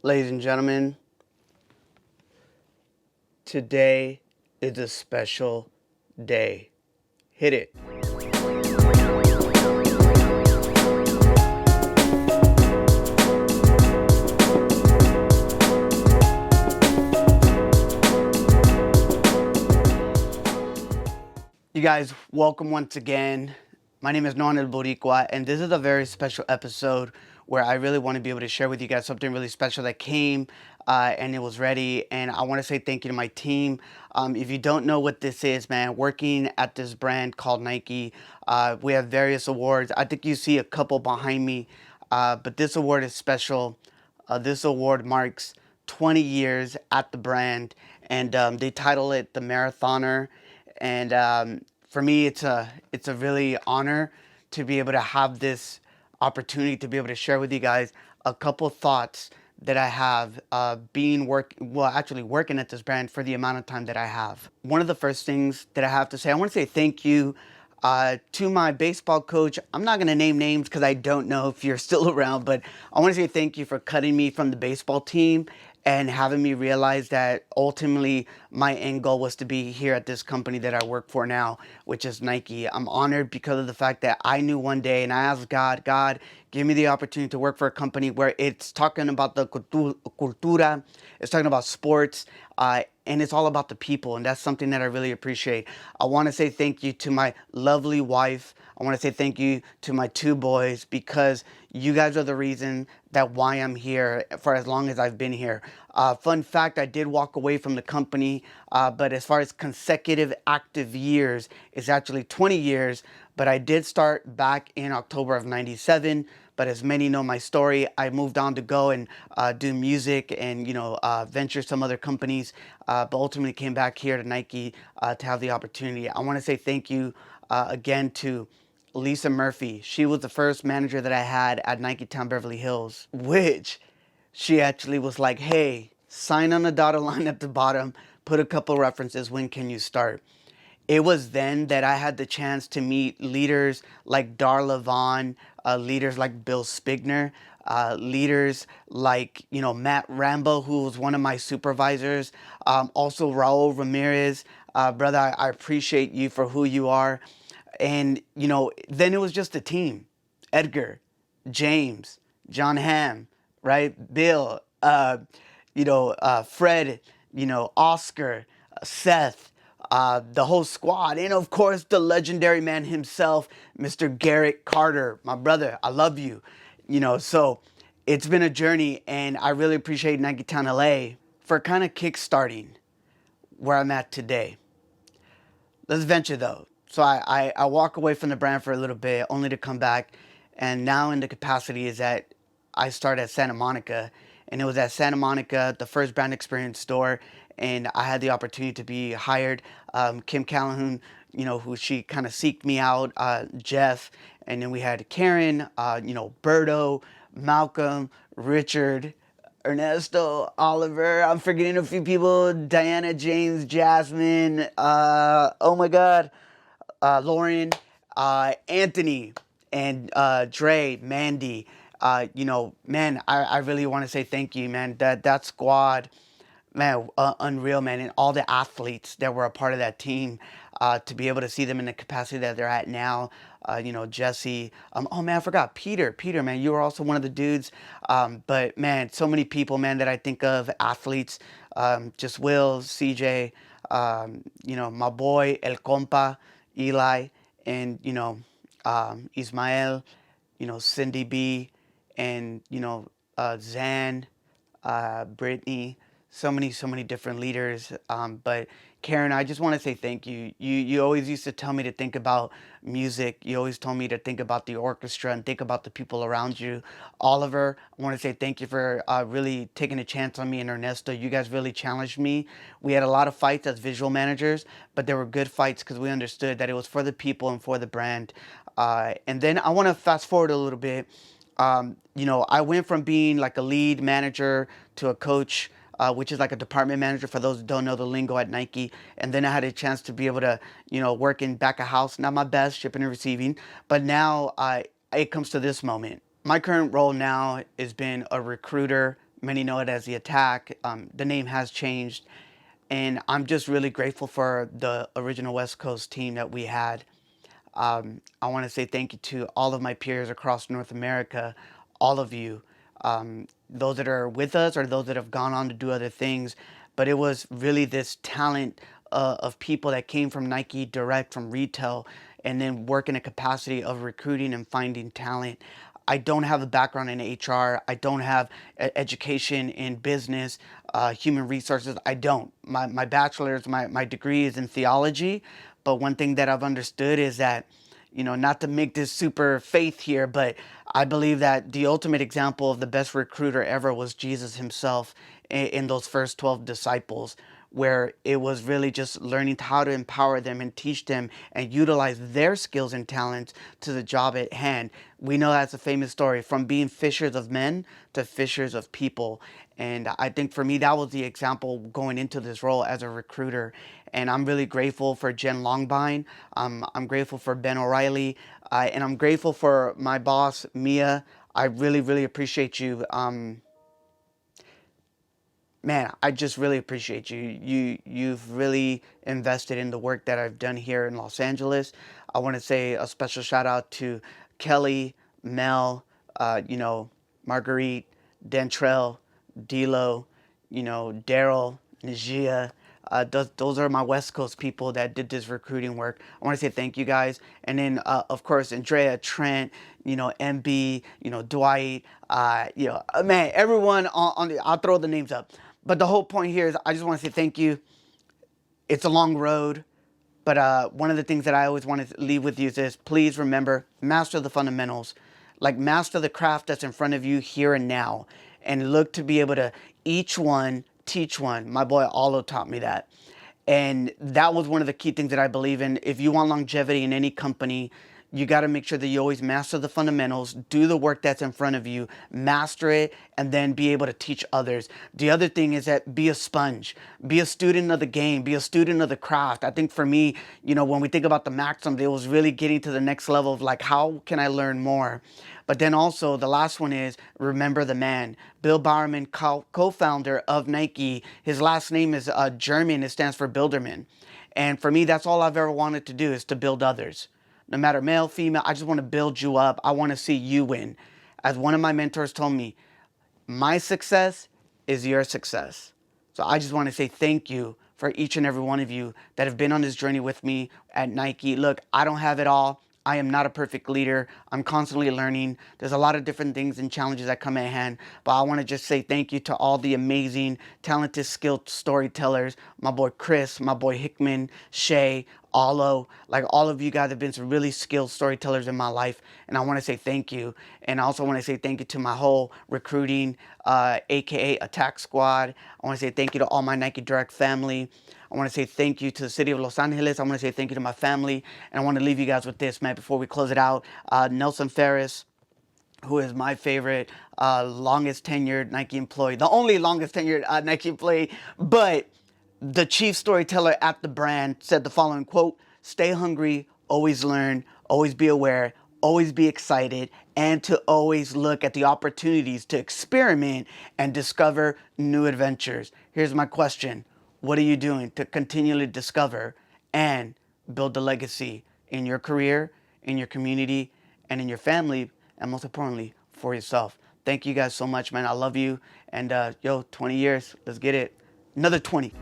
Ladies and gentlemen, today is a special day. Hit it. You guys, welcome once again. My name is Non El Boricua, and this is a very special episode where I really want to be able to share with you guys something really special that came and it was ready. And I want to say thank you to my team. If you don't know what this is, man, working at this brand called Nike, we have various awards. I think you see a couple behind me, but this award is special. This award marks 20 years at the brand, and they title it the Marathoner. And for me, it's a really honor to be able to have this opportunity to be able to share with you guys a couple thoughts that I have actually working at this brand for the amount of time that I have. One of the first things that I have to say, I want to say thank you to my baseball coach. I'm not going to name names because I don't know if you're still around, but I want to say thank you for cutting me from the baseball team and having me realize that ultimately my end goal was to be here at this company that I work for now, which is Nike. I'm honored because of the fact that I knew one day, and I asked God, give me the opportunity to work for a company where it's talking about the cultura, it's talking about sports, and it's all about the people, and that's something that I really appreciate. I want to say thank you to my lovely wife. I want to say thank you to my two boys, because you guys are the reason that why I'm here for as long as I've been here. Fun fact, I did walk away from the company, but as far as consecutive active years, it's actually 20 years, but I did start back in October of '97. But as many know my story, I moved on to go and do music and, venture some other companies, but ultimately came back here to Nike to have the opportunity. I want to say thank you again to Lisa Murphy. She was the first manager that I had at Nike Town Beverly Hills, which she actually was like, hey, sign on the dotted line at the bottom, put a couple references, when can you start? It was then that I had the chance to meet leaders like Darla Vaughn, leaders like Bill Spigner, leaders like, Matt Rambo, who was one of my supervisors, also Raul Ramirez. Brother, I appreciate you for who you are. And, then it was just a team. Edgar, James, John Hamm, right? Bill, Fred, Oscar, Seth, the whole squad, and of course the legendary man himself, Mr. Garrett Carter, my brother. I love you. So it's been a journey, and I really appreciate Nike Town LA for kind of kickstarting where I'm at today. Let's venture though. So I walk away from the brand for a little bit, only to come back, and now in the capacity is that I started at Santa Monica, and it was at Santa Monica, the first brand experience store, and I had the opportunity to be hired. Kim Calhoun, who she kind of seeked me out, Jeff, and then we had Karen, Berto, Malcolm, Richard, Ernesto, Oliver. I'm forgetting a few people. Diana, James, Jasmine. Oh my God, Lauren, Anthony, and Dre, Mandy. Man, I really want to say thank you, man. That squad, man, unreal, man, and all the athletes that were a part of that team, to be able to see them in the capacity that they're at now. Jesse. Oh man, I forgot Peter. Peter, man, you were also one of the dudes. But man, so many people, man, that I think of, athletes. Just Will, CJ. My boy El Compa, Eli, and Ismael. Cindy B, and Zan, Brittany. So many different leaders. But Karen, I just want to say thank you. You always used to tell me to think about music. You always told me to think about the orchestra and think about the people around you. Oliver, I want to say thank you for really taking a chance on me, and Ernesto. You guys really challenged me. We had a lot of fights as visual managers, but they were good fights because we understood that it was for the people and for the brand. And then I want to fast forward a little bit. I went from being like a lead manager to a coach, which is like a department manager for those who don't know the lingo at Nike. And then I had a chance to be able to, work in back of house, not my best, shipping and receiving. But now it comes to this moment. My current role now has been a recruiter, Many know it as the Attack. The name has changed, and I'm just really grateful for the original West Coast team that we had. I want to say thank you to all of my peers across North America, all of you, those that are with us or those that have gone on to do other things. But it was really this talent of people that came from Nike Direct, from retail, and then work in a capacity of recruiting and finding talent. I don't have a background in HR. I don't have education in business, human resources. I don't. My bachelor's, my degree is in theology. But one thing that I've understood is that, not to make this super faith here, but I believe that the ultimate example of the best recruiter ever was Jesus himself in those first 12 disciples, where it was really just learning how to empower them and teach them and utilize their skills and talents to the job at hand. We know that's a famous story, from being fishers of men to fishers of people. And I think for me, that was the example going into this role as a recruiter. And I'm really grateful for Jen Longbine. I'm grateful for Ben O'Reilly. And I'm grateful for my boss, Mia. I really, really appreciate you. Man, I just really appreciate you. You've really invested in the work that I've done here in Los Angeles. I want to say a special shout out to Kelly, Mel, Marguerite, Dentrell, D'Lo, Daryl, Najia. Those are my West Coast people that did this recruiting work. I want to say thank you guys. And then, of course, Andrea, Trent, MB, Dwight, man, everyone on the, I'll throw the names up. But the whole point here is I just want to say thank you. It's a long road. But one of the things that I always want to leave with you is this: please remember, master the fundamentals. Like, master the craft that's in front of you here and now. And look to be able to each one, teach one. My boy Allo taught me that. And that was one of the key things that I believe in. If you want longevity in any company, you got to make sure that you always master the fundamentals, do the work that's in front of you, master it, and then be able to teach others. The other thing is that be a sponge, be a student of the game, be a student of the craft. I think for me, when we think about the Maxims, it was really getting to the next level of like, how can I learn more? But then also the last one is remember the man. Bill Bowerman, co-founder of Nike, his last name is German. It stands for Builderman. And for me, that's all I've ever wanted to do, is to build others. No matter male, female, I just want to build you up. I want to see you win. As one of my mentors told me, my success is your success. So I just want to say thank you for each and every one of you that have been on this journey with me at Nike. Look, I don't have it all. I am not a perfect leader. I'm constantly learning. There's a lot of different things and challenges that come at hand. But I want to just say thank you to all the amazing, talented, skilled storytellers. My boy Chris, my boy Hickman, Shay, Allo. Like, all of you guys have been some really skilled storytellers in my life. And I want to say thank you. And I also want to say thank you to my whole recruiting, AKA Attack Squad. I want to say thank you to all my Nike Direct family. I want to say thank you to the city of Los Angeles. I want to say thank you to my family. And I want to leave you guys with this, man, before we close it out. Nelson Ferris, who is my favorite, longest tenured Nike employee, the only longest tenured Nike employee, but the chief storyteller at the brand, said the following quote: "Stay hungry, always learn, always be aware, always be excited, and to always look at the opportunities to experiment and discover new adventures." Here's my question: what are you doing to continually discover and build a legacy in your career, in your community, and in your family, and most importantly, for yourself? Thank you guys so much, man. I love you. And 20 years. Let's get it. Another 20.